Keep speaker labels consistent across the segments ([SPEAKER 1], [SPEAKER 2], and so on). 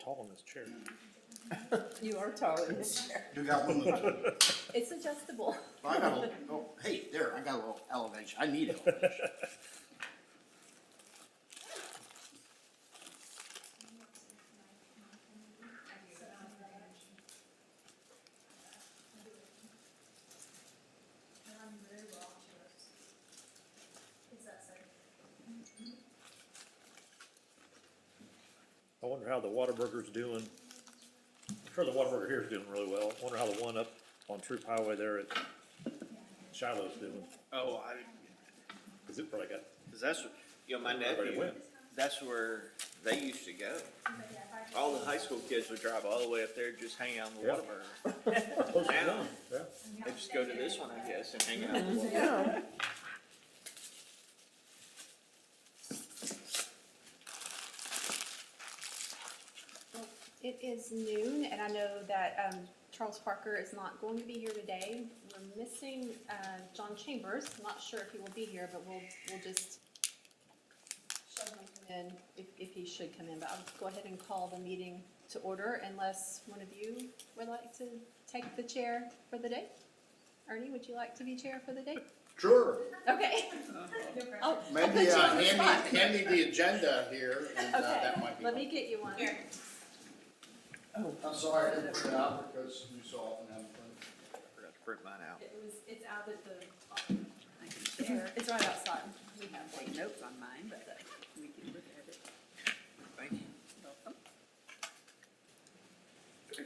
[SPEAKER 1] tall in this chair.
[SPEAKER 2] You are tall in this chair.
[SPEAKER 3] You got one of
[SPEAKER 2] It's adjustable.
[SPEAKER 3] I got a little, oh, hey, there, I got a little elevation. I need elevation.
[SPEAKER 1] I wonder how the Whataburger's doing. I'm sure the Whataburger here is doing really well. I wonder how the one up on Troop Highway there at Shiloh's doing.
[SPEAKER 4] Oh,
[SPEAKER 1] Cause it probably got,
[SPEAKER 4] cause that's, my
[SPEAKER 1] everybody
[SPEAKER 4] nephew,
[SPEAKER 1] went.
[SPEAKER 4] that's where they used to go. All the high school kids would drive all the way up there, just hang out in the
[SPEAKER 1] Yeah.
[SPEAKER 4] Whataburger.
[SPEAKER 1] Close to
[SPEAKER 4] Now,
[SPEAKER 1] done, yeah.
[SPEAKER 4] they just go to this one, I guess, and hang out in the Whataburger.
[SPEAKER 2] Yeah. It is noon, and I know that Charles Parker is not going to be here today. We're missing John Chambers. I'm not sure if he will be here, but we'll just show him come in if he should come in. But I'll go ahead and call the meeting to order unless one of you would like to take the chair for the day. Ernie, would you like to be chair for the day?
[SPEAKER 3] Sure.
[SPEAKER 2] Okay. I'll put
[SPEAKER 3] Maybe,
[SPEAKER 2] you on the spot.
[SPEAKER 3] hand me the agenda here, and,
[SPEAKER 2] Okay,
[SPEAKER 3] that might be.
[SPEAKER 2] let me get you one.
[SPEAKER 3] I'm sorry I didn't print it out because you so often have them.
[SPEAKER 4] Forgot to print mine out.
[SPEAKER 2] It's out at the, there, it's right outside. We have
[SPEAKER 5] Take notes on mine, but we can look at it.
[SPEAKER 4] Thank you.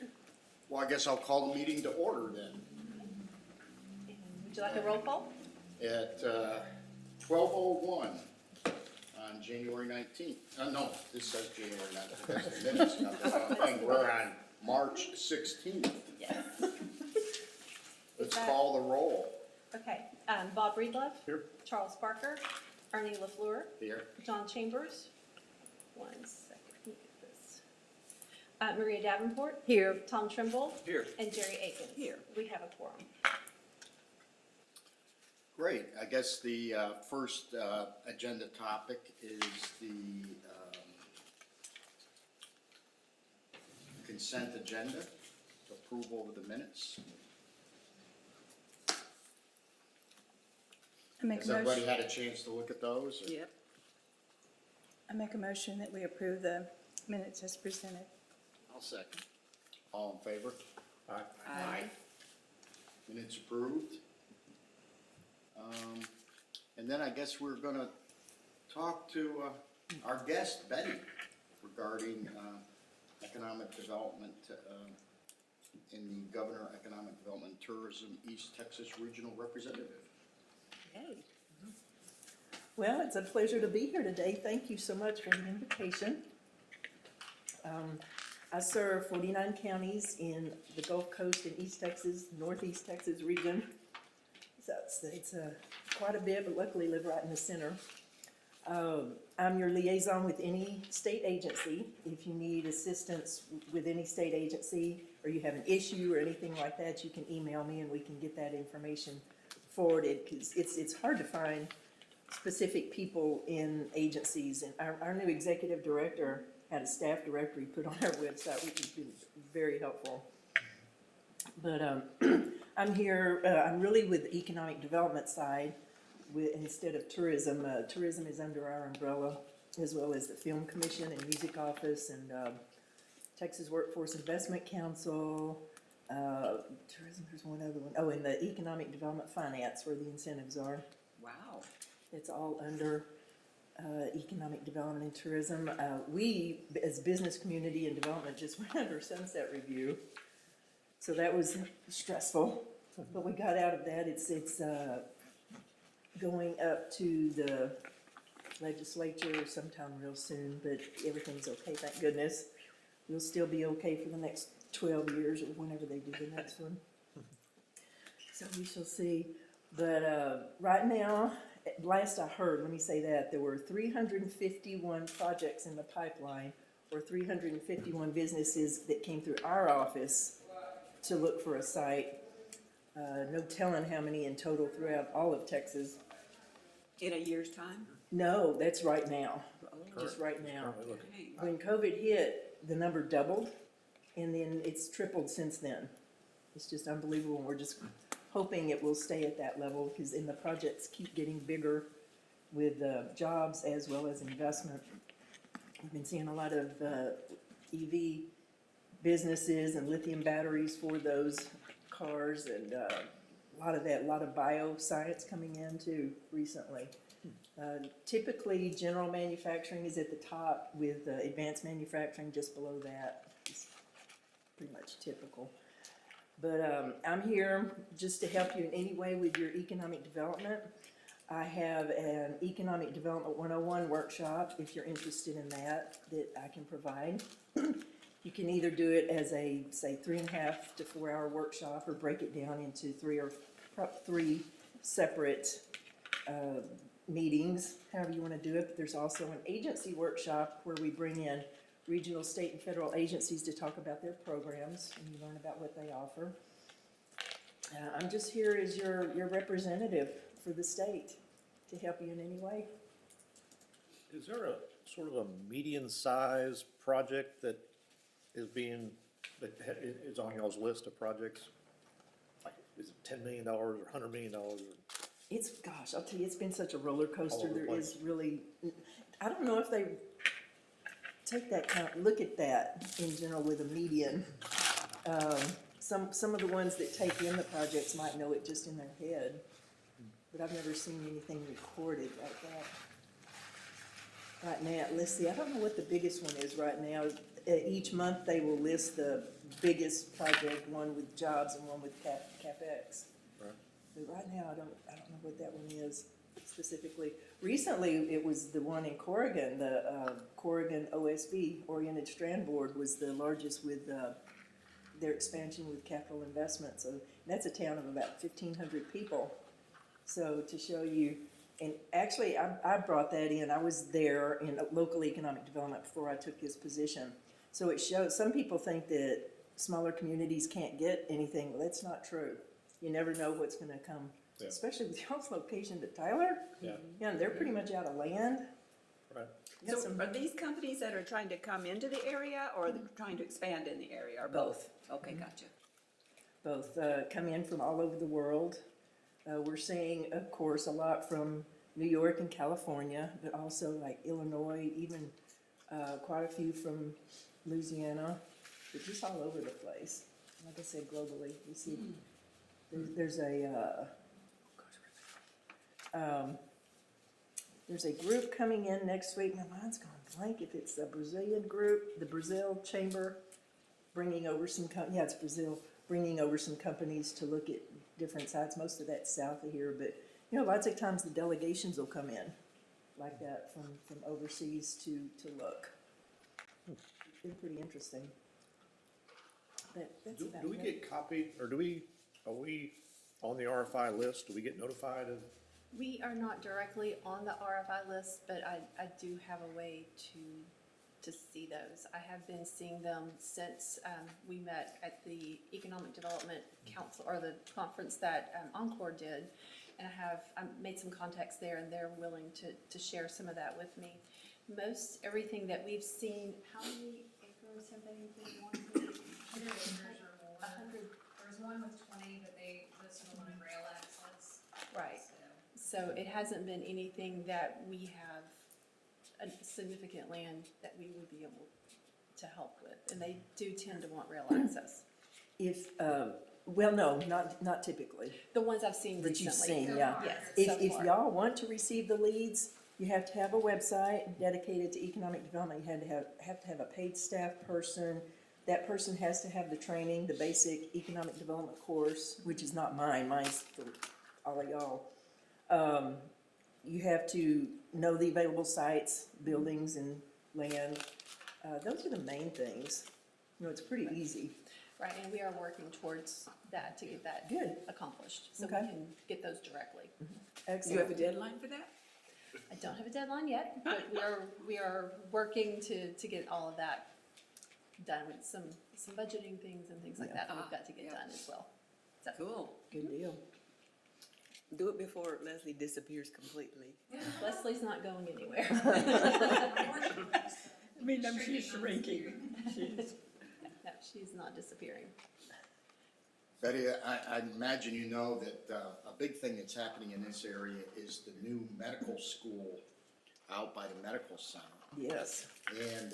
[SPEAKER 3] Well, I guess I'll call the meeting to order then.
[SPEAKER 2] Would you like a roll call?
[SPEAKER 3] At 12:01 on January 19th. No, this says January 19th, that's the minutes, not the wrong thing. We're on March 16th.
[SPEAKER 2] Yes.
[SPEAKER 3] Let's
[SPEAKER 2] that-
[SPEAKER 3] call the roll.
[SPEAKER 2] Okay, Bob Breedlove.
[SPEAKER 1] Here.
[SPEAKER 2] Charles Parker. Ernie LaFleur.
[SPEAKER 3] Here.
[SPEAKER 2] John Chambers. 1 second, let me get this. Maria Davenport.
[SPEAKER 5] Here.
[SPEAKER 2] Tom Trimble.
[SPEAKER 4] Here.
[SPEAKER 2] And Jerry Akins.
[SPEAKER 5] Here.
[SPEAKER 2] We have a quorum.
[SPEAKER 3] Great, I guess the first agenda topic is the consent agenda, approval of the minutes.
[SPEAKER 6] I make
[SPEAKER 3] Has
[SPEAKER 6] a
[SPEAKER 3] everybody
[SPEAKER 6] motion,
[SPEAKER 3] had a chance to look at those?
[SPEAKER 5] Yep.
[SPEAKER 6] I make a motion that we approve the minutes as presented.
[SPEAKER 4] I'll second.
[SPEAKER 3] All in favor?
[SPEAKER 1] Aye.
[SPEAKER 5] Aye.
[SPEAKER 3] Minutes approved. And then I guess we're gonna talk to our guest, Betty, regarding economic development in the Governor Economic Development and Tourism East Texas Regional Representative.
[SPEAKER 5] Yay.
[SPEAKER 7] Well, it's a pleasure to be here today. Thank you so much for the invitation. I serve 49 counties in the Gulf Coast and East Texas, Northeast Texas region. So it's quite a bit, but luckily live right in the center. I'm your liaison with any state agency. If you need assistance with any state agency, or you have an issue or anything like that, you can email me and we can get that information forwarded, because it's hard to find specific people in agencies. And our new executive director had a staff directory put on our website, which has been very helpful. But I'm here, I'm really with the economic development side instead of tourism. Tourism is under our umbrella, as well as the Film Commission and Music Office and Texas Workforce Investment Council. Tourism, there's one other one. Oh, and the Economic Development Finance, where the incentives are.
[SPEAKER 5] Wow.
[SPEAKER 7] It's all under economic development and tourism. We, as business community and development, just went under sunset review. So that was stressful, but we got out of that. It's going up to the legislature sometime real soon, but everything's okay, thank goodness. We'll still be okay for the next 12 years or whenever they do the next one. So we shall see. But right now, last I heard, let me say that, there were 351 projects in the pipeline, or 351 businesses that came through our office to look for a site. No telling how many in total throughout all of Texas.
[SPEAKER 5] In a year's time?
[SPEAKER 7] No, that's right now,
[SPEAKER 5] Oh,
[SPEAKER 7] just right now.
[SPEAKER 1] Currently looking.
[SPEAKER 5] okay.
[SPEAKER 7] When COVID hit, the number doubled, and then it's tripled since then. It's just unbelievable, and we're just hoping it will stay at that level, because then the projects keep getting bigger with jobs as well as investment. We've been seeing a lot of EV businesses and lithium batteries for those cars, and a lot of bioscience coming in too recently. Typically, general manufacturing is at the top, with advanced manufacturing just below that. It's pretty much typical. But I'm here just to help you in any way with your economic development. I have an Economic Development 101 workshop, if you're interested in that I can provide. You can either do it as a, say, 3.5 to 4 hour workshop, or break it down into three separate meetings, however you want to do it. But there's also an agency workshop where we bring in regional, state, and federal agencies to talk about their programs, and you learn about what they offer. I'm just here as your representative for the state to help you in any way.
[SPEAKER 1] Is there a sort of a median size project that is is on y'all's list of projects? Like, is it $10 million or $100 million?
[SPEAKER 7] Gosh, I'll tell you, it's been such a roller coaster.
[SPEAKER 1] All over the
[SPEAKER 7] There
[SPEAKER 1] place.
[SPEAKER 7] is really, I don't know if they take that look at that in general with a median. Some of the ones that take in the projects might know it just in their head, but I've never seen anything recorded like that. Right now, let's see, I don't know what the biggest one is right now. Each month they will list the biggest project, one with jobs and one with CapEx.
[SPEAKER 1] Right.
[SPEAKER 7] But right now, I don't know what that one is specifically. Recently, it was the one in Corrigan, the Corrigan OSB, Oriented Strand Board, was the largest with their expansion with capital investment. So that's a town of about 1,500 people. So to show you, and actually I brought that in. I was there in local economic development before I took this position. So it shows, some people think that smaller communities can't get anything. Well, that's not true. You never know what's gonna come,
[SPEAKER 1] Yeah.
[SPEAKER 7] especially with y'all's location to Tyler.
[SPEAKER 1] Yeah.
[SPEAKER 7] Yeah, and they're pretty much out of land.
[SPEAKER 1] Right.
[SPEAKER 7] Got
[SPEAKER 5] So
[SPEAKER 7] some-
[SPEAKER 5] are these companies that are trying to come into the area, or are they trying to expand in the area, or both? Okay, gotcha.
[SPEAKER 7] Both come in from all over the world. We're seeing, of course, a lot from New York and California, but also like Illinois, even quite a few from Louisiana, but just all over the place. Like I said, globally, we see there's a group coming in next week. My mind's gone blank if it's a Brazilian group, the Brazil Chamber, bringing over some it's Brazil, bringing over some companies to look at different sites. Most of that's south of here, but you know, lots of times the delegations will come in like that from overseas to look. It's been pretty interesting. But that's
[SPEAKER 1] Do
[SPEAKER 7] about
[SPEAKER 1] we
[SPEAKER 7] it.
[SPEAKER 1] get copied, or are we on the RFI list? Do we get notified of?
[SPEAKER 2] We are not directly on the RFI list, but I do have a way to see those. I have been seeing them since we met at the Economic Development Council, or the conference that Encore did. And I made some contacts there, and they're willing to share some of that with me. Most everything that we've seen, how many acres have they been wanting?
[SPEAKER 8] 100 acres or more.
[SPEAKER 2] 100.
[SPEAKER 8] There's one with 20, but they listed the one in rail access.
[SPEAKER 2] Right.
[SPEAKER 8] So,
[SPEAKER 2] So it hasn't been anything that we have a significant land that we would be able to help with, and they do tend to want rail access.
[SPEAKER 7] If well, no, not typically.
[SPEAKER 2] The ones I've seen
[SPEAKER 7] That you've
[SPEAKER 2] recently.
[SPEAKER 7] seen, yeah.
[SPEAKER 2] Yes.
[SPEAKER 7] If
[SPEAKER 2] so far.
[SPEAKER 7] y'all want to receive the leads, you have to have a website dedicated to economic development. You have to have a paid staff person. That person has to have the training, the basic economic development course, which is not mine. Mine's for all of y'all. You have to know the available sites, buildings, and land. Those are the main things. You know, it's pretty easy.
[SPEAKER 2] Right, and we are working towards that to get that
[SPEAKER 7] Good.
[SPEAKER 2] accomplished, so
[SPEAKER 7] Okay.
[SPEAKER 2] we can get those directly.
[SPEAKER 5] Do you
[SPEAKER 7] Excellent.
[SPEAKER 5] have a deadline for that?
[SPEAKER 2] I don't have a deadline yet, but we are working to get all of that done with some budgeting things and things like that we've got to get
[SPEAKER 5] Yeah.
[SPEAKER 2] done as well. So,
[SPEAKER 5] Cool.
[SPEAKER 7] Good deal.
[SPEAKER 5] Do it before Leslie disappears completely.
[SPEAKER 2] Leslie's not going anywhere.
[SPEAKER 5] I mean, she's shrinking. She's.
[SPEAKER 2] No, she's not disappearing.
[SPEAKER 3] Betty, I imagine you know that a big thing that's happening in this area is the new medical school out by the medical center.
[SPEAKER 7] Yes.
[SPEAKER 3] And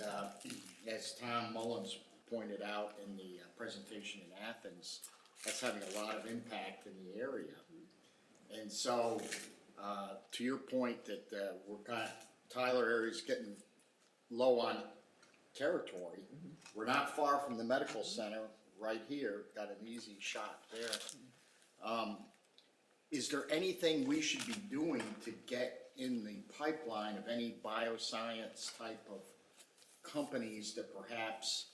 [SPEAKER 3] as Tom Mullins pointed out in the presentation in Athens, that's having a lot of impact in the area. And so, to your point that Tyler area's getting low on territory, we're not far from the medical center, right here, got an easy shot there. Is there anything we should be doing to get in the pipeline of any bioscience type of companies that perhaps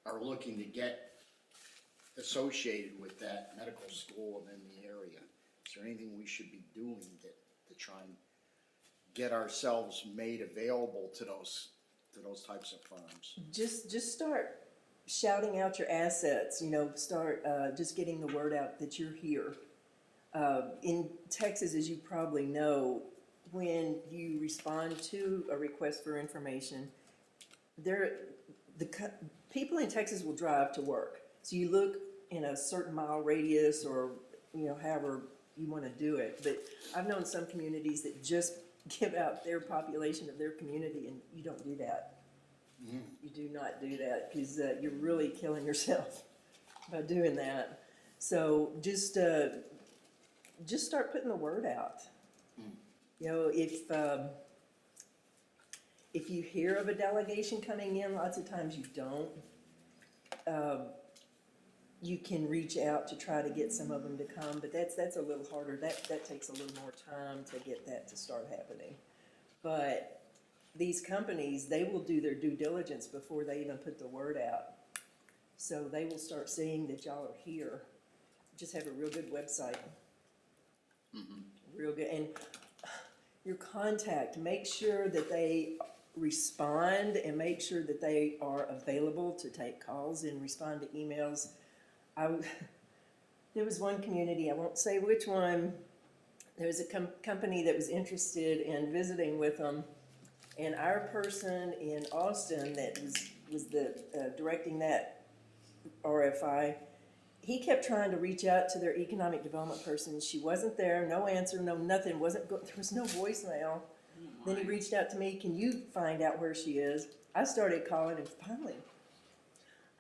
[SPEAKER 3] are looking to get associated with that medical school and in the area? Is there anything we should be doing to try and get ourselves made available to those types of firms?
[SPEAKER 7] Just start shouting out your assets, start just getting the word out that you're here. In Texas, as you probably know, when you respond to a request for information, people in Texas will drive to work. So you look in a certain mile radius or, however you want to do it. But I've known some communities that just give out their population of their community, and you don't do that.
[SPEAKER 3] Mm-hmm.
[SPEAKER 7] You do not do that because you're really killing yourself by doing that. So just start putting the word out. If you hear of a delegation coming in, lots of times you don't. You can reach out to try to get some of them to come, but that's a little harder. That takes a little more time to get that to start happening. But these companies, they will do their due diligence before they even put the word out. So they will start seeing that y'all are here. Just have a real good website. Real good. And your contact, make sure that they respond and make sure that they are available to take calls and respond to emails. There was one community, I won't say which one, there was a company that was interested in visiting with them, and our person in Austin that was directing that RFI, he kept trying to reach out to their economic development person. She wasn't there, no answer, no nothing, there was no voicemail. Then he reached out to me, can you find out where she is? I started calling, and finally,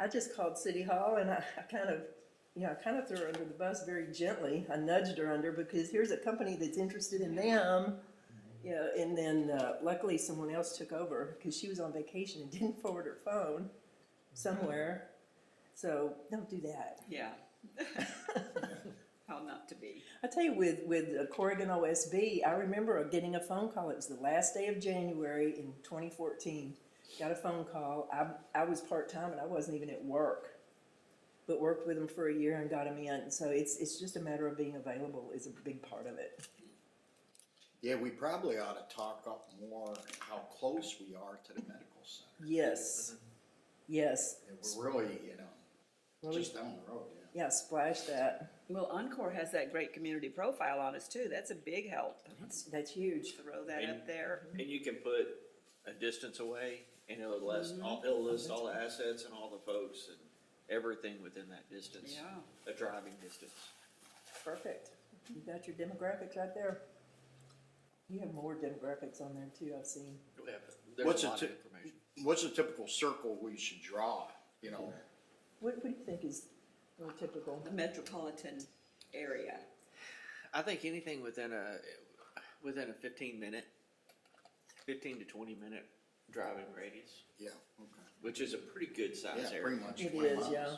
[SPEAKER 7] I just called City Hall, and I kind of threw her under the bus very gently. I nudged her under because here's a company that's interested in them. And then luckily someone else took over because she was on vacation and didn't forward her phone somewhere. So don't do that.
[SPEAKER 5] Yeah. How not to be.
[SPEAKER 7] I tell you, with Corrigan OSB, I remember getting a phone call. It was the last day of January in 2014. Got a phone call. I was part-time and I wasn't even at work, but worked with them for a year and got them in. So it's just a matter of being available is a big part of it.
[SPEAKER 3] Yeah, we probably ought to talk up more how close we are to the medical center.
[SPEAKER 7] Yes. Yes.
[SPEAKER 3] And we're really,
[SPEAKER 7] Really?
[SPEAKER 3] just down the road,
[SPEAKER 7] Yeah, splash that.
[SPEAKER 5] Well, Encore has that great community profile on us too. That's a big help.
[SPEAKER 7] That's huge.
[SPEAKER 5] Throw that up there.
[SPEAKER 4] And you can put a distance away, and it'll list all the assets and all the folks and everything within that distance.
[SPEAKER 5] Yeah.
[SPEAKER 4] A driving distance.
[SPEAKER 7] Perfect. You got your demographics right there. You have more demographics on there too, I've seen.
[SPEAKER 4] There's
[SPEAKER 3] What's
[SPEAKER 4] a
[SPEAKER 3] a
[SPEAKER 4] lot
[SPEAKER 3] ti-
[SPEAKER 4] of information.
[SPEAKER 3] What's a typical circle we should draw,
[SPEAKER 7] What do you think is more typical?
[SPEAKER 5] The metropolitan area.
[SPEAKER 4] I think anything within a 15 to 20 minute driving radius,
[SPEAKER 3] Yeah, okay.
[SPEAKER 4] which is a pretty good size
[SPEAKER 3] Yeah,
[SPEAKER 4] area.
[SPEAKER 3] pretty much.
[SPEAKER 7] It
[SPEAKER 3] 20
[SPEAKER 7] is,
[SPEAKER 3] miles,
[SPEAKER 7] yeah.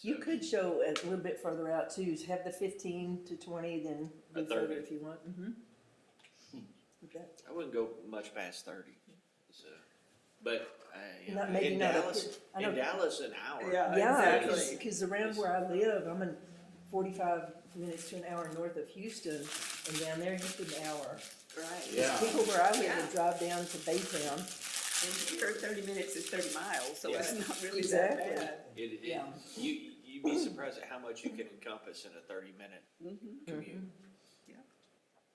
[SPEAKER 7] You could show a little bit further out too, have the 15 to 20, then
[SPEAKER 4] A
[SPEAKER 7] go further
[SPEAKER 4] 30.
[SPEAKER 7] if you want. With that.
[SPEAKER 4] I wouldn't go much past 30. So, but
[SPEAKER 7] Maybe
[SPEAKER 4] in
[SPEAKER 7] not a
[SPEAKER 4] Dallas,
[SPEAKER 7] kid. I know.
[SPEAKER 4] an hour.
[SPEAKER 7] Yeah,
[SPEAKER 5] exactly.
[SPEAKER 7] because around where I live, I'm in 45 minutes to an hour north of Houston, and down there, you could an hour.
[SPEAKER 5] Right.
[SPEAKER 3] Yeah.
[SPEAKER 7] People where I live
[SPEAKER 5] Yeah.
[SPEAKER 7] would drive down to Baytown.
[SPEAKER 5] And here, 30 minutes is 30 miles, so it's
[SPEAKER 4] Yeah.
[SPEAKER 5] not really
[SPEAKER 7] Exactly.
[SPEAKER 5] that bad.
[SPEAKER 7] Yeah.
[SPEAKER 4] You'd be surprised at how much you can encompass in a 30-minute commute.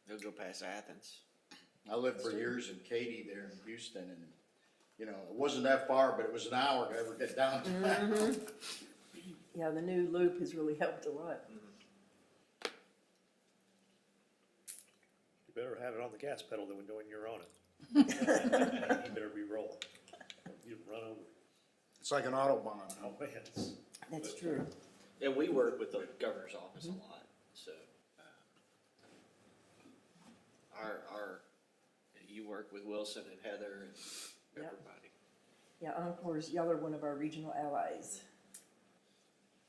[SPEAKER 4] They'll go past Athens.
[SPEAKER 3] I lived for years in Katy there in Houston, and, you know, it wasn't that far, but it was an hour to ever get down to that.
[SPEAKER 7] Yeah, the new loop has really helped a lot.
[SPEAKER 1] You better have it on the gas pedal than when you're on it. You better be rolling. You run over.
[SPEAKER 3] It's like an Autobahn.
[SPEAKER 1] Oh, man, it's,
[SPEAKER 7] That's true.
[SPEAKER 4] And we work with the governor's office a lot, so, you work with Wilson and Heather and
[SPEAKER 7] Yep.
[SPEAKER 4] everybody.
[SPEAKER 7] Yeah, Encore's, y'all are one of our regional allies.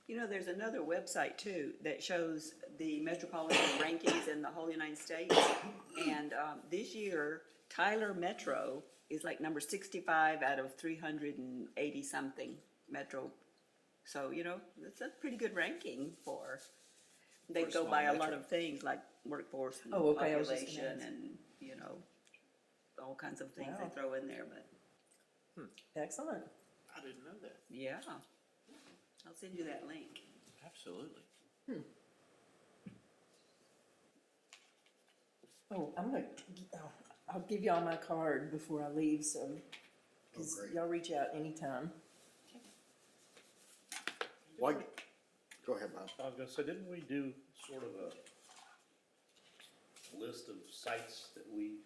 [SPEAKER 5] You know, there's another website too that shows the metropolitan rankings in the whole United States. And this year, Tyler Metro is like number 65 out of 380 something metro. So, you know, that's a pretty good ranking for, they
[SPEAKER 4] For a
[SPEAKER 5] go
[SPEAKER 4] small
[SPEAKER 5] by a lot
[SPEAKER 4] metro.
[SPEAKER 5] of things like workforce and
[SPEAKER 7] Oh, okay, I was just gonna
[SPEAKER 5] population
[SPEAKER 7] ask.
[SPEAKER 5] and, you know, all kinds of things they
[SPEAKER 7] Wow.
[SPEAKER 5] throw in there, but
[SPEAKER 7] Excellent.
[SPEAKER 4] I didn't know that.
[SPEAKER 5] yeah. I'll send you that link.
[SPEAKER 4] Absolutely.
[SPEAKER 7] Oh, I'll give y'all my card before I leave, so, cause
[SPEAKER 3] great.
[SPEAKER 7] y'all reach out anytime.
[SPEAKER 3] Why, go ahead, Bob.
[SPEAKER 1] I was gonna say, didn't we do sort of a list of sites that we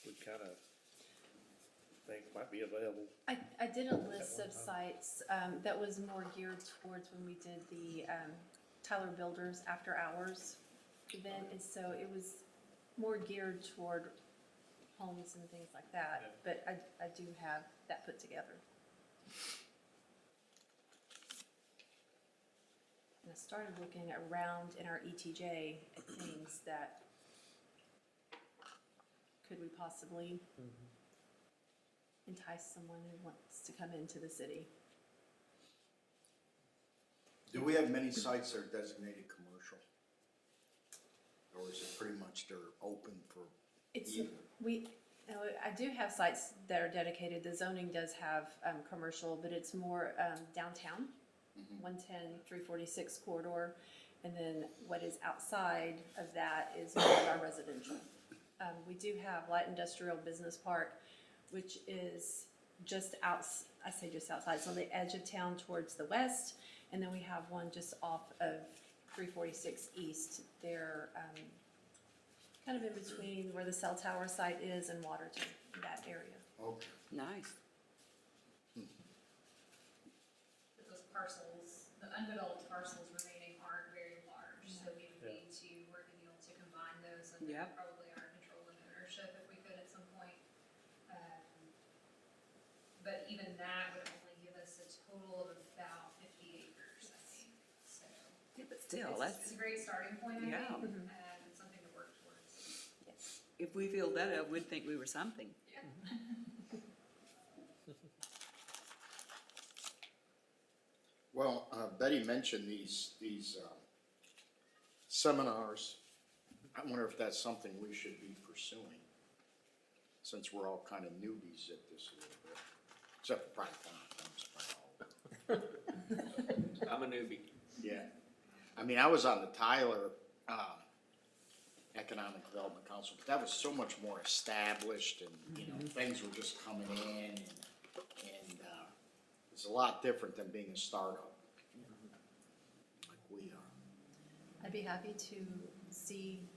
[SPEAKER 1] would kind of think might be available?
[SPEAKER 2] I did a list
[SPEAKER 1] one
[SPEAKER 2] of
[SPEAKER 1] time.
[SPEAKER 2] sites, that was more geared towards when we did the, Tyler Builders After Hours event, and so it was more geared toward homes and things like that, but I do have that put together. And I started looking around in our ETJ at things that could we possibly entice someone who wants to come into the city.
[SPEAKER 3] Do we have many sites that are designated commercial? Or is it pretty much they're open for
[SPEAKER 2] It's,
[SPEAKER 3] either?
[SPEAKER 2] I do have sites that are dedicated, the zoning does have, commercial, but it's more, downtown. 110, 346 corridor, and then what is outside of that is more of our residential. We do have light industrial business park, which is just I say just outside, it's on the edge of town towards the west, and then we have one just off of 346 east. They're, kind of in between where the cell tower site is and Waterton, that area.
[SPEAKER 3] Okay.
[SPEAKER 5] Nice.
[SPEAKER 8] But those parcels, the undeveloped parcels remaining aren't very large, so we would need to work a deal to combine those and
[SPEAKER 5] Yep.
[SPEAKER 8] probably our control and ownership if we could at some point. But even that would only give us a total of about 50 acres, I think, so.
[SPEAKER 5] Yeah, but still,
[SPEAKER 8] It's a great starting point, I
[SPEAKER 5] Yeah.
[SPEAKER 8] think, and something to work towards.
[SPEAKER 2] Yes.
[SPEAKER 5] if we filled that up, we'd think we were something.
[SPEAKER 8] Yeah.
[SPEAKER 3] Well, Betty mentioned these seminars. I wonder if that's something we should be pursuing, since we're all kind of newbies at this a little bit, except for probably Tom.
[SPEAKER 4] I'm a newbie.
[SPEAKER 3] Yeah, I mean, I was on the Tyler, Economic Development Council, but that was so much more established and, you know, things were just coming in and it's a lot different than being a startup. Like we are.
[SPEAKER 2] I'd be happy to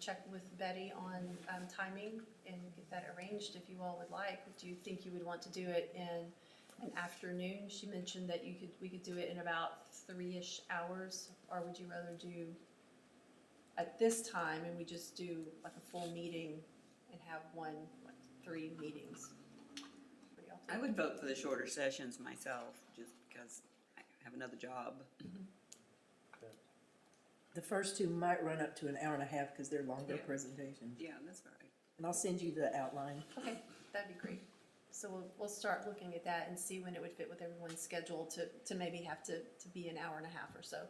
[SPEAKER 2] check with Betty on, timing and get that arranged if you all would like. Do you think you would want to do it in an afternoon? She mentioned that we could do it in about 3-ish hours, or would you rather do at this time and we just do like a full meeting and have 3 meetings? What do y'all think?
[SPEAKER 5] I would vote for the shorter sessions myself, just because I have another job.
[SPEAKER 7] The first two might run up to an hour and a half because they're longer
[SPEAKER 5] Yeah.
[SPEAKER 7] presentations.
[SPEAKER 5] Yeah, that's all right.
[SPEAKER 7] And I'll send you the outline.
[SPEAKER 2] Okay, that'd be great. So we'll start looking at that and see when it would fit with everyone's schedule to maybe have to be an hour and a half or so.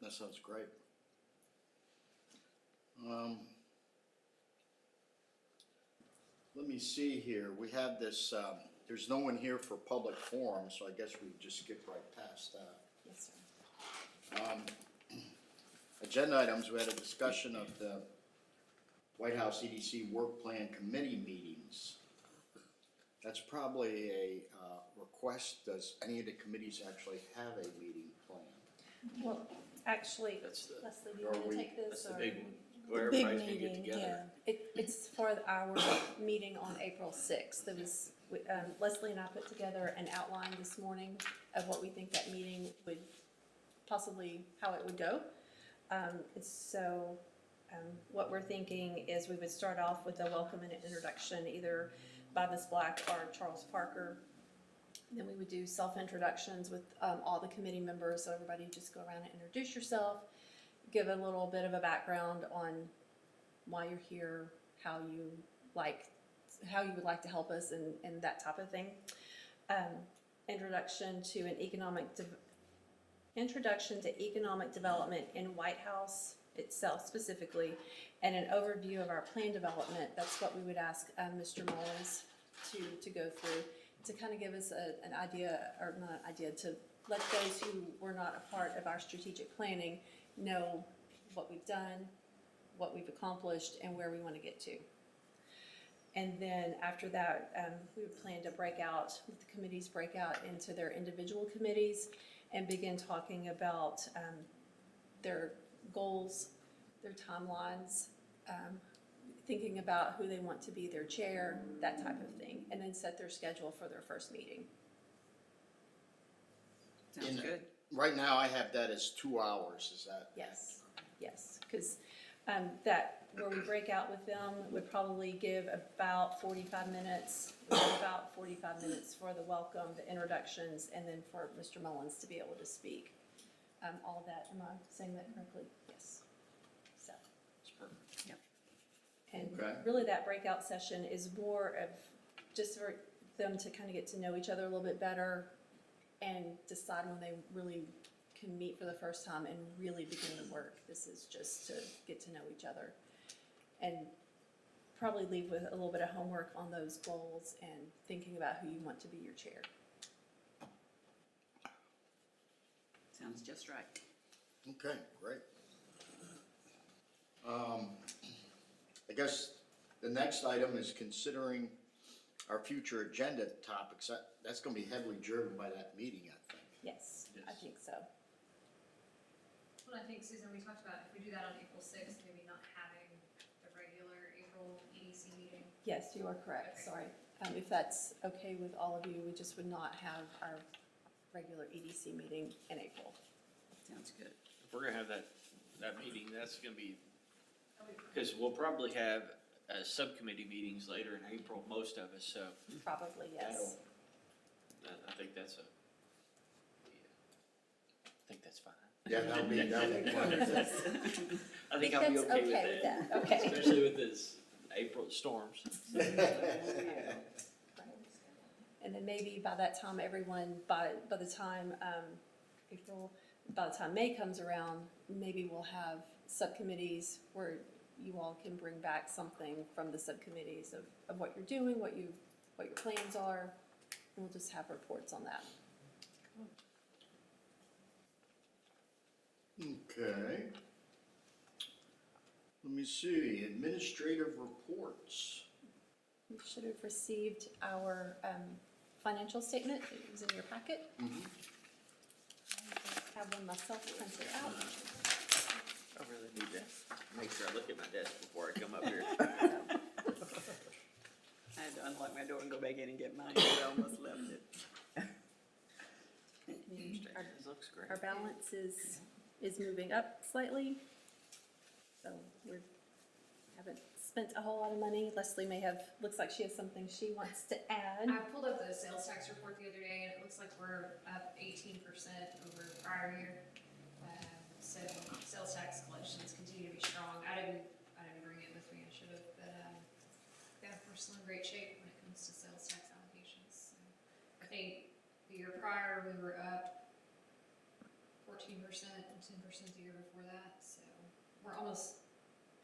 [SPEAKER 3] That sounds great. Let me see here, we have this, there's no one here for public forum, so I guess we just skip right past that.
[SPEAKER 2] Yes, sir.
[SPEAKER 3] agenda items, we had a discussion of the Whitehouse EDC work plan committee meetings. That's probably a request. Does any of the committees actually have a meeting plan?
[SPEAKER 2] Well, actually,
[SPEAKER 4] That's the,
[SPEAKER 2] Leslie, do you
[SPEAKER 3] Are
[SPEAKER 2] wanna
[SPEAKER 3] we-
[SPEAKER 2] take this?
[SPEAKER 4] that's the
[SPEAKER 2] or-
[SPEAKER 4] big, where
[SPEAKER 6] Big
[SPEAKER 4] everybody's gonna get
[SPEAKER 6] meeting,
[SPEAKER 4] together.
[SPEAKER 6] yeah.
[SPEAKER 2] It's for our meeting on April sixth. There was, Leslie and I put together an outline this morning of what we think that meeting would possibly, how it would go. What we're thinking is we would start off with a welcome and an introduction, either by Ms. Black or Charles Parker. Then we would do self-introductions with all the committee members, so everybody just go around and introduce yourself, give a little bit of a background on why you're here, how you would like to help us and that type of thing. Introduction to economic development in Whitehouse itself specifically, and an overview of our plan development. That's what we would ask Mr. Mullins to go through, to kind of give us an idea, or not an idea, to let those who were not a part of our strategic planning know what we've done, what we've accomplished, and where we want to get to. And then after that, we would plan to the committees break out into their individual committees and begin talking about their goals, their timelines, thinking about who they want to be their chair, that type of thing, and then set their schedule for their first meeting.
[SPEAKER 5] Sounds
[SPEAKER 3] In-
[SPEAKER 5] good.
[SPEAKER 3] Right now, I have that as 2 hours, is that?
[SPEAKER 2] Yes, because where we break out with them would probably give about 45 minutes, for the welcome, the introductions, and then for Mr. Mullins to be able to speak. All of that, am I saying that correctly? Yes. So,
[SPEAKER 4] It's perfect.
[SPEAKER 5] Yep.
[SPEAKER 2] and
[SPEAKER 3] Okay.
[SPEAKER 2] really that breakout session is more of just for them to kind of get to know each other a little bit better and decide when they really can meet for the first time and really begin the work. This is just to get to know each other. And probably leave with a little bit of homework on those goals and thinking about who you want to be your chair.
[SPEAKER 5] Sounds just right.
[SPEAKER 3] Okay, great. I guess the next item is considering our future agenda topics. That's gonna be heavily driven by that meeting, I think.
[SPEAKER 2] Yes, I
[SPEAKER 4] Yes.
[SPEAKER 2] think so.
[SPEAKER 8] Well, I think, Susan, we talked about if we do that on April sixth, maybe not having the regular April EDC meeting.
[SPEAKER 2] Yes, you are correct, sorry. If that's okay with all of you, we just would not have our regular EDC meeting in April.
[SPEAKER 5] Sounds good.
[SPEAKER 4] If we're gonna have that meeting, that's gonna be, because we'll probably have subcommittee meetings later in April, most of us, so
[SPEAKER 2] Probably, yes.
[SPEAKER 4] I think that's I think that's fine.
[SPEAKER 3] Yeah, that'll be fun.
[SPEAKER 4] I think I'll be
[SPEAKER 2] That's
[SPEAKER 4] okay with that.
[SPEAKER 2] Okay.
[SPEAKER 4] Especially with this April storms.
[SPEAKER 2] And then maybe by that time, everyone, by the time by the time May comes around, maybe we'll have subcommittees where you all can bring back something from the subcommittees of what you're doing, what your plans are, and we'll just have reports on that.
[SPEAKER 3] Okay. Let me see, administrative reports.
[SPEAKER 2] You should have received our financial statement. It was in your packet. I have one myself printed out.
[SPEAKER 4] I really need to make sure I look at my desk before I come up here.
[SPEAKER 5] I had to unlock my door and go back in and get mine, but I almost left it.
[SPEAKER 4] This looks great.
[SPEAKER 2] Our balance is moving up slightly. So haven't spent a whole lot of money. Leslie looks like she has something she wants to add.
[SPEAKER 8] I pulled up the sales tax report the other day, and it looks like we're up 18% over prior year. So sales tax collections continue to be strong. I didn't bring it with me, I should have, but, yeah, we're still in great shape when it comes to sales tax allocations. So I think the year prior, we were up 14% and 10% the year before that, so we're almost,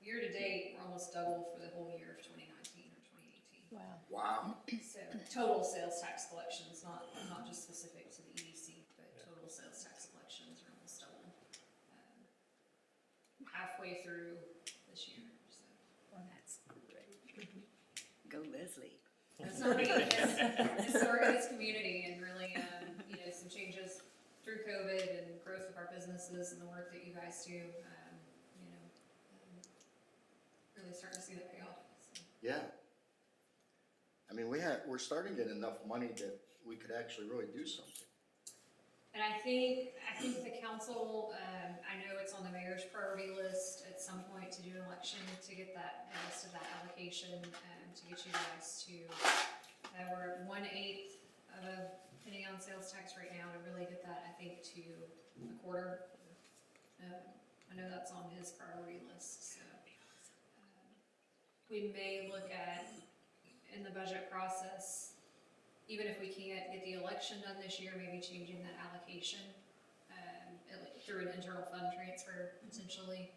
[SPEAKER 8] year to date, we're almost double for the whole year of 2019 or 2018.
[SPEAKER 2] Wow.
[SPEAKER 3] Wow.
[SPEAKER 8] So total sales tax collections, not just specific to the EDC, but total sales tax collections are almost double. halfway through this year, so.
[SPEAKER 5] That's great. Go Leslie.
[SPEAKER 8] It's not me, it's the Hargis community and really, you know, some changes through COVID and growth of our businesses and the work that you guys do, you know, really starting to see that pay off, so.
[SPEAKER 3] Yeah. I mean, we're starting to get enough money that we could actually really do something.
[SPEAKER 8] And I think the council, I know it's on the mayor's priority list at some point to do an election to get that, the rest of that allocation, to get you guys to, we're at 1/8 of a penny on sales tax right now, to really get that, I think, to a quarter. I know that's on his priority list, so. We may look at, in the budget process, even if we can't get the election done this year, maybe changing that allocation, through an internal fund transfer potentially,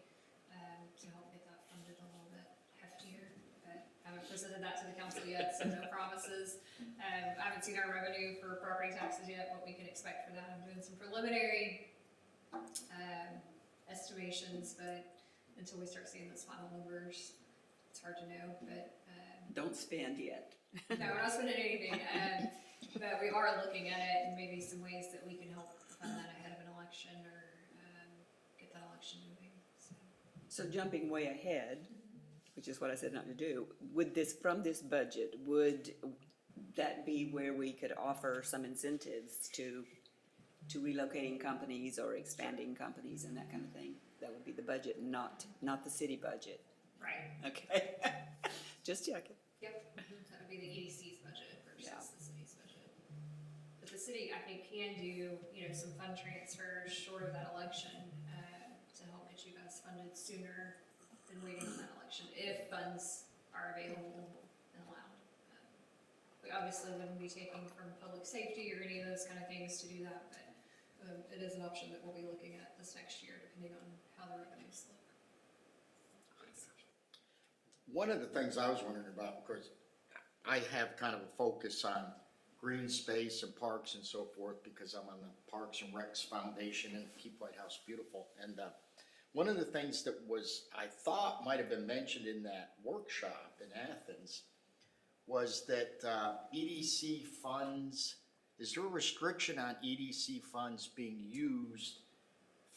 [SPEAKER 8] to help get that funded a little bit heftier. But I haven't presented that to the council yet, so no promises. I haven't seen our revenue for property taxes yet, what we can expect for that. I'm doing some preliminary, estimations, but until we start seeing those final numbers, it's hard to know, but,
[SPEAKER 5] Don't spend yet.
[SPEAKER 8] no, we're not spending anything, but we are looking at it and maybe some ways that we can help fund that ahead of an election or, get that election moving, so.
[SPEAKER 5] So jumping way ahead, which is what I said not to do, would this, from this budget, would that be where we could offer some incentives to relocating companies or expanding companies and that kind of thing? That would be the budget, not the city budget.
[SPEAKER 8] Right.
[SPEAKER 5] Okay. Just checking.
[SPEAKER 8] Yep, that would be the EDC's budget versus
[SPEAKER 5] Yeah.
[SPEAKER 8] the city's budget. But the city, I think, can do, you know, some fund transfers short of that election, to help get you guys funded sooner than waiting on that election, if funds are available and allowed. We obviously wouldn't be taking from public safety or any of those kind of things to do that, but, it is an option that we'll be looking at this next year, depending on how the revenues look.
[SPEAKER 3] One of the things I was wondering about, because I have kind of a focus on green space and parks and so forth, because I'm on the Parks and Recs Foundation and keep Whitehouse beautiful. And one of the things that was, I thought might have been mentioned in that workshop in Athens, was that EDC funds, is there a restriction on EDC funds being used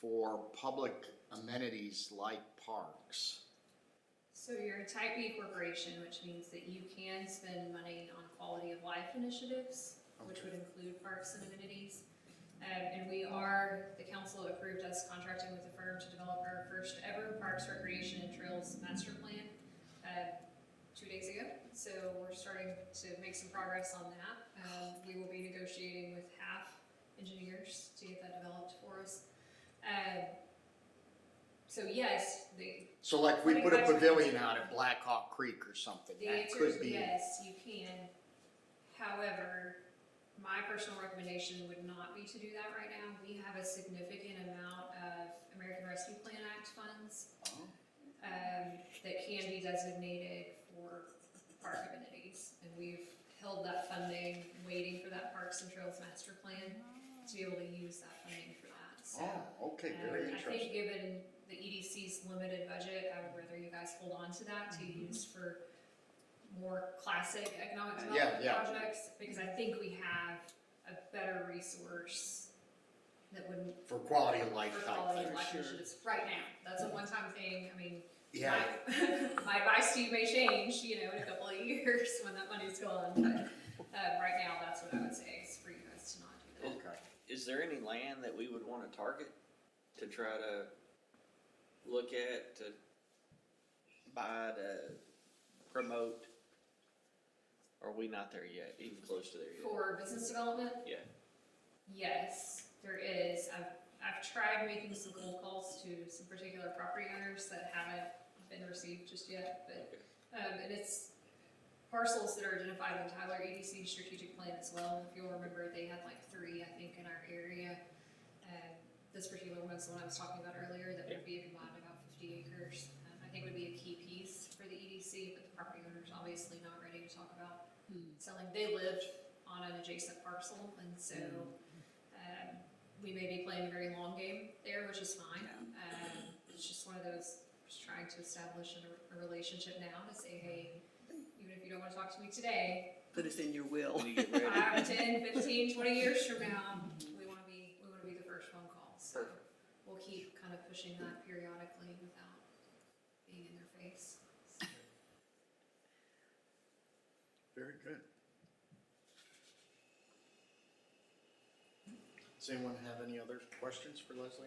[SPEAKER 3] for public amenities like parks?
[SPEAKER 8] So you're a type B corporation, which means that you can spend money on quality of life initiatives, which would include parks and amenities. And we are, the council approved us contracting with a firm to develop our first ever Parks, Recreation, and Trails Master Plan 2 days ago. So we're starting to make some progress on that. We will be negotiating with half engineers to get that developed for us. So yes,
[SPEAKER 3] So like we put a pavilion out at Black Hawk Creek or something,
[SPEAKER 8] the
[SPEAKER 3] that
[SPEAKER 8] answer
[SPEAKER 3] could
[SPEAKER 8] is
[SPEAKER 3] be.
[SPEAKER 8] yes, you can. However, my personal recommendation would not be to do that right now. We have a significant amount of American Rescue Plan Act funds that can be designated for park amenities. And we've held that funding, waiting for that Parks and Trails Master Plan to be able to use that funding for that. So,
[SPEAKER 3] Oh, okay, very
[SPEAKER 8] I think
[SPEAKER 3] interesting.
[SPEAKER 8] given the EDC's limited budget, I would rather you guys hold on to that to use for more classic economic development projects, because I think we have a better resource that wouldn't,
[SPEAKER 3] For quality of life
[SPEAKER 8] for
[SPEAKER 3] type
[SPEAKER 8] quality of
[SPEAKER 3] things.
[SPEAKER 8] life initiatives, right now. That's a one-time thing. I mean,
[SPEAKER 3] Yeah,
[SPEAKER 8] my advice to you may change, you know, in a couple of years when that money's gone, but, right now, that's what I would say, is for you guys to not do that.
[SPEAKER 3] okay.
[SPEAKER 4] Is there any land that we would wanna target to try to look at, to buy, to promote? Or are we not there yet, even close to there yet?
[SPEAKER 8] For business development,
[SPEAKER 4] Yeah,
[SPEAKER 8] yes, there is. I've tried making some cold calls to some particular property owners that haven't been received just yet, but, and it's parcels that are identified in Tyler EDC strategic plan as well. If you'll remember, they had like 3, I think, in our area. This particular one's the one I was talking about earlier, that would be a combined about 50 acres. I think would be a key piece for the EDC, but the property owner's obviously not ready to talk about selling. They lived on an adjacent parcel, and so we may be playing a very long game there, which is fine. it's just one of those, just trying to establish a relationship now to say, hey, even if you don't wanna talk to me today,
[SPEAKER 5] Put us in your will.
[SPEAKER 4] When you get ready.
[SPEAKER 8] 5, 10, 15, 20 years from now, we wanna be the first phone call, so
[SPEAKER 4] Perfect.
[SPEAKER 8] we'll keep kind of pushing that periodically without being in their face.
[SPEAKER 3] Very good. Does anyone have any other questions for Leslie?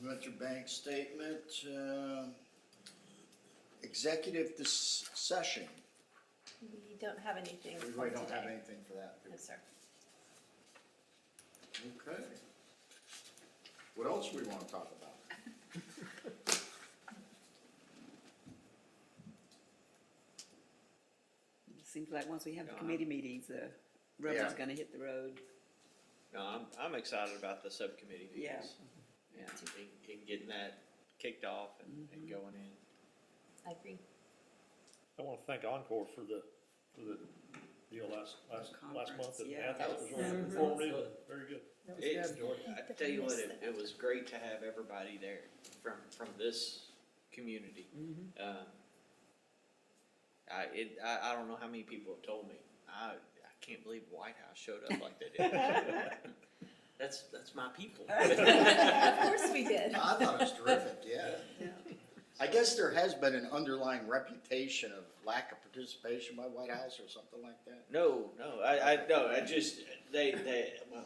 [SPEAKER 3] Metro Bank statement, executive session.
[SPEAKER 2] We don't have anything
[SPEAKER 3] We
[SPEAKER 2] for
[SPEAKER 3] really don't have
[SPEAKER 2] today.
[SPEAKER 3] anything for that. do
[SPEAKER 2] No,
[SPEAKER 3] we?
[SPEAKER 2] sir.
[SPEAKER 3] Okay. What else we wanna talk about?
[SPEAKER 5] It seems like once we have the
[SPEAKER 4] No,
[SPEAKER 5] committee meetings, the rubber's
[SPEAKER 3] Yeah.
[SPEAKER 5] gonna hit the road.
[SPEAKER 4] No, I'm excited about the subcommittee
[SPEAKER 5] Yeah.
[SPEAKER 4] meetings. Yeah, and getting that kicked off and going in.
[SPEAKER 2] I agree.
[SPEAKER 1] I want to thank Encore for the deal last month.
[SPEAKER 5] Conference,
[SPEAKER 1] And
[SPEAKER 5] yeah.
[SPEAKER 1] that was really informative and very good.
[SPEAKER 7] That was
[SPEAKER 4] It,
[SPEAKER 7] good.
[SPEAKER 4] I tell you what, it was great to have everybody there from this community. I don't know how many people have told me, I can't believe Whitehouse showed up like they did. That's my people.
[SPEAKER 2] Of course we did.
[SPEAKER 3] I thought it was terrific, yeah.
[SPEAKER 5] Yeah.
[SPEAKER 3] I guess there has been an underlying reputation of lack of participation by White House or something like that.
[SPEAKER 4] No, I just, well,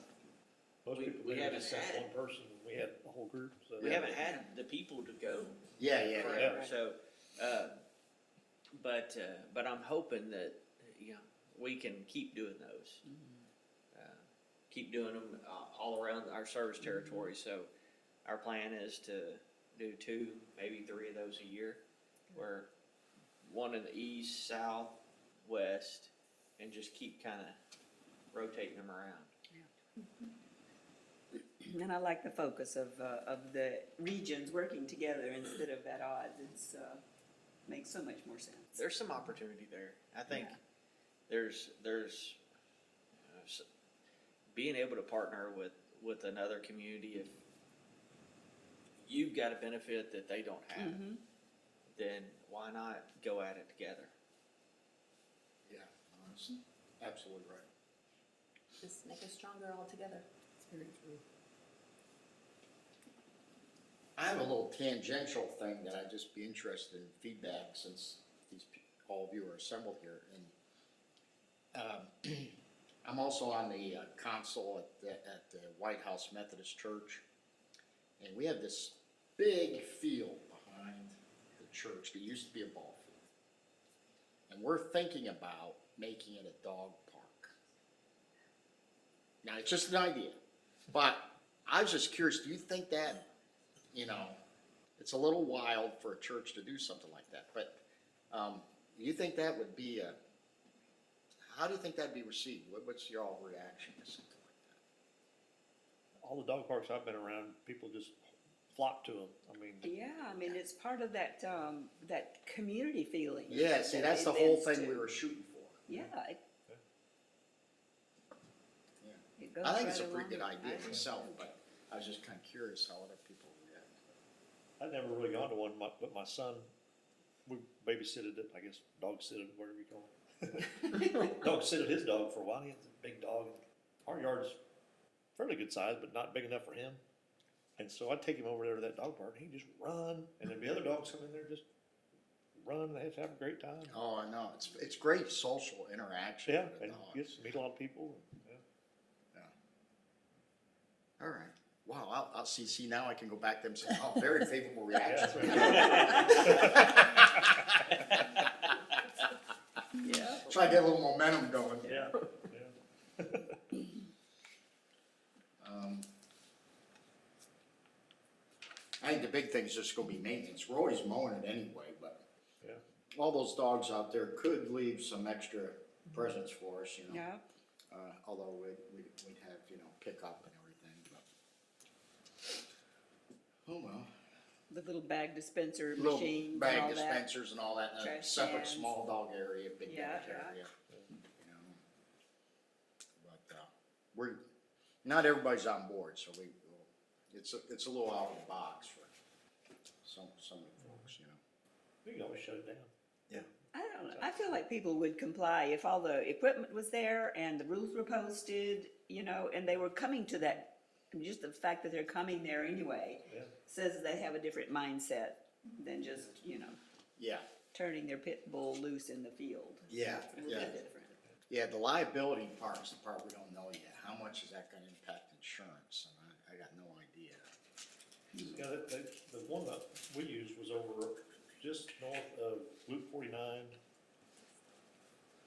[SPEAKER 1] Most
[SPEAKER 4] We-
[SPEAKER 1] people
[SPEAKER 4] we
[SPEAKER 1] maybe
[SPEAKER 4] haven't
[SPEAKER 1] just sent
[SPEAKER 4] had-
[SPEAKER 1] one person, and we had a whole group, so.
[SPEAKER 4] we haven't had the people to go.
[SPEAKER 3] Yeah.
[SPEAKER 4] forever,
[SPEAKER 5] right.
[SPEAKER 4] so, but I'm hoping that, we can keep doing those. Keep doing them all around our service territory, so our plan is to do 2, maybe 3 of those a year. Where one in the east, south, west, and just keep kinda rotating them around.
[SPEAKER 5] And I like the focus of the regions working together instead of at odds. It's, makes so much more sense.
[SPEAKER 4] There's some opportunity there. I think
[SPEAKER 5] Yeah.
[SPEAKER 4] there's being able to partner with another community, if you've got a benefit that they don't have, then why not go at it together?
[SPEAKER 3] Yeah, that's absolutely right.
[SPEAKER 2] Just make us stronger all together.
[SPEAKER 7] It's very true.
[SPEAKER 3] I have a little tangential thing that I'd just be interested in feedback since all of you are assembled here. And I'm also on the council at the Whitehouse Methodist Church. And we have this big field behind the church that used to be a ball field. And we're thinking about making it a dog park. Now, it's just an idea, but I was just curious, do you think that, it's a little wild for a church to do something like that, but, do you think that would be how do you think that'd be received? What's your all reaction to something like that?
[SPEAKER 1] All the dog parks I've been around, people just flock to them. I mean,
[SPEAKER 5] Yeah, I mean, it's part of that, that community feeling.
[SPEAKER 3] Yeah, see,
[SPEAKER 5] that
[SPEAKER 3] that's the
[SPEAKER 5] it
[SPEAKER 3] whole
[SPEAKER 5] is
[SPEAKER 3] thing we
[SPEAKER 5] too.
[SPEAKER 3] were shooting for.
[SPEAKER 5] Yeah.
[SPEAKER 3] Yeah.
[SPEAKER 5] It goes
[SPEAKER 3] I think it's a
[SPEAKER 5] right
[SPEAKER 3] pretty good
[SPEAKER 5] along.
[SPEAKER 3] idea
[SPEAKER 5] I do.
[SPEAKER 3] myself, but I was just kinda curious how other people react.
[SPEAKER 1] I've never really gone to one, but my son, we babysitted it, I guess, dog sitted, whatever you call it. Dog sitted his dog for a while. He had a big dog. Our yard's fairly good size, but not big enough for him. And so I'd take him over there to that dog park, and he'd just run, and then the other dogs come in there, just run, and they just have a great time.
[SPEAKER 3] Oh, I know, it's great social interaction
[SPEAKER 1] Yeah,
[SPEAKER 3] with the
[SPEAKER 1] and
[SPEAKER 3] dogs.
[SPEAKER 1] get to meet a lot of people. Yeah.
[SPEAKER 3] All right. Wow, I'll see, now I can go back to them and say, oh, very favorable reaction.
[SPEAKER 5] Yeah.
[SPEAKER 3] Try to get a little momentum going.
[SPEAKER 1] Yeah.
[SPEAKER 3] I think the big thing is just gonna be maintenance. We're always mowing it anyway, but
[SPEAKER 1] Yeah.
[SPEAKER 3] all those dogs out there could leave some extra presents for us,
[SPEAKER 5] Yeah.
[SPEAKER 3] Although we'd have, pickup and everything, but. Oh, well.
[SPEAKER 5] The little bag dispenser
[SPEAKER 3] Little
[SPEAKER 5] machines and
[SPEAKER 3] bag
[SPEAKER 5] all that.
[SPEAKER 3] dispensers and all that, and a
[SPEAKER 5] Trash
[SPEAKER 3] separate
[SPEAKER 5] cans.
[SPEAKER 3] small dog area, big
[SPEAKER 5] Yeah,
[SPEAKER 3] dog
[SPEAKER 5] yeah.
[SPEAKER 3] area. But, not everybody's on board, so we it's a little out of the box for some of the folks, you know.
[SPEAKER 1] We can always shut it down.
[SPEAKER 5] I don't know, I feel like people would comply if all the equipment was there and the rules were posted, you know, and they were coming to that. I mean, just the fact that they're coming there anyway
[SPEAKER 1] Yeah.
[SPEAKER 5] says they have a different mindset than just, you know,
[SPEAKER 3] Yeah,
[SPEAKER 5] turning their pit bull loose in the field.
[SPEAKER 3] yeah,
[SPEAKER 5] It's a little
[SPEAKER 3] yeah.
[SPEAKER 5] bit different.
[SPEAKER 3] Yeah, the liability part is the part we don't know yet. How much is that gonna impact insurance? And I got no idea.
[SPEAKER 1] Yeah, the one that we used was over just north of Loop 49,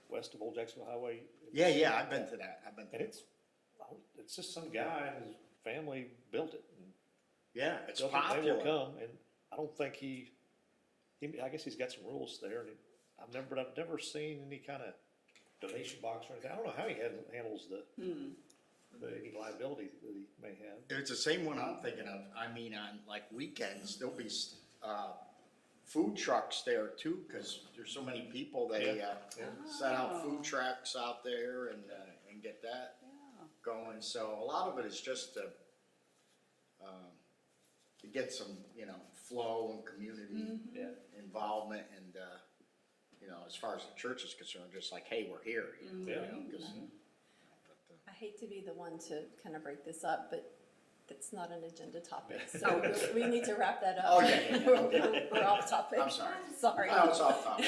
[SPEAKER 1] west of Old Jacksonville Highway.
[SPEAKER 3] Yeah, I've been to that.
[SPEAKER 1] And it's just some guy and his family built it. And
[SPEAKER 3] Yeah, it's
[SPEAKER 1] they'll- They
[SPEAKER 3] popular.
[SPEAKER 1] will come, and I don't think I guess he's got some rules there, and I've never seen any kind of donation box or anything. I don't know how he handles any liability that he may have.
[SPEAKER 3] It's the same one I'm thinking of. I mean, on like weekends, there'll be, food trucks there too, cause there's so many people, they,
[SPEAKER 1] Yeah.
[SPEAKER 3] set out food trucks out there and get that
[SPEAKER 5] Yeah.
[SPEAKER 3] going. So a lot of it is just to get some, you know, flow and community
[SPEAKER 1] Yeah.
[SPEAKER 3] involvement and, you know, as far as the church is concerned, just like, hey, we're here, you know,
[SPEAKER 1] Yeah.
[SPEAKER 3] 'cause,
[SPEAKER 2] I hate to be the one to kind of break this up, but it's not an agenda topic, so we need to wrap that up.
[SPEAKER 3] Oh, yeah.
[SPEAKER 2] We're off topic.
[SPEAKER 3] I'm sorry.
[SPEAKER 2] Sorry.
[SPEAKER 3] Oh, it's off topic.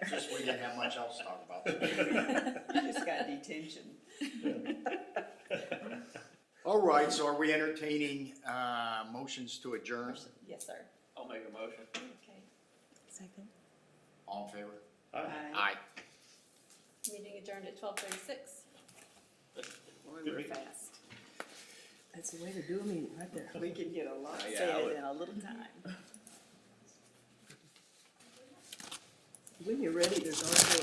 [SPEAKER 3] Just we didn't have much else to talk about.
[SPEAKER 5] You just got detention.
[SPEAKER 3] All right, so are we entertaining, motions to adjourn?
[SPEAKER 2] Yes, sir.
[SPEAKER 4] I'll make a motion.
[SPEAKER 2] Okay.
[SPEAKER 6] Second.
[SPEAKER 3] All in favor?
[SPEAKER 5] Bye.
[SPEAKER 3] Aye.
[SPEAKER 2] Meeting adjourned at 12:36.
[SPEAKER 5] Boy, we're fast.
[SPEAKER 7] That's the way to do a meeting, right there.
[SPEAKER 5] We can get a lot
[SPEAKER 4] Yeah, I
[SPEAKER 5] said
[SPEAKER 4] would-
[SPEAKER 5] in a little time.
[SPEAKER 7] When you're ready, there's also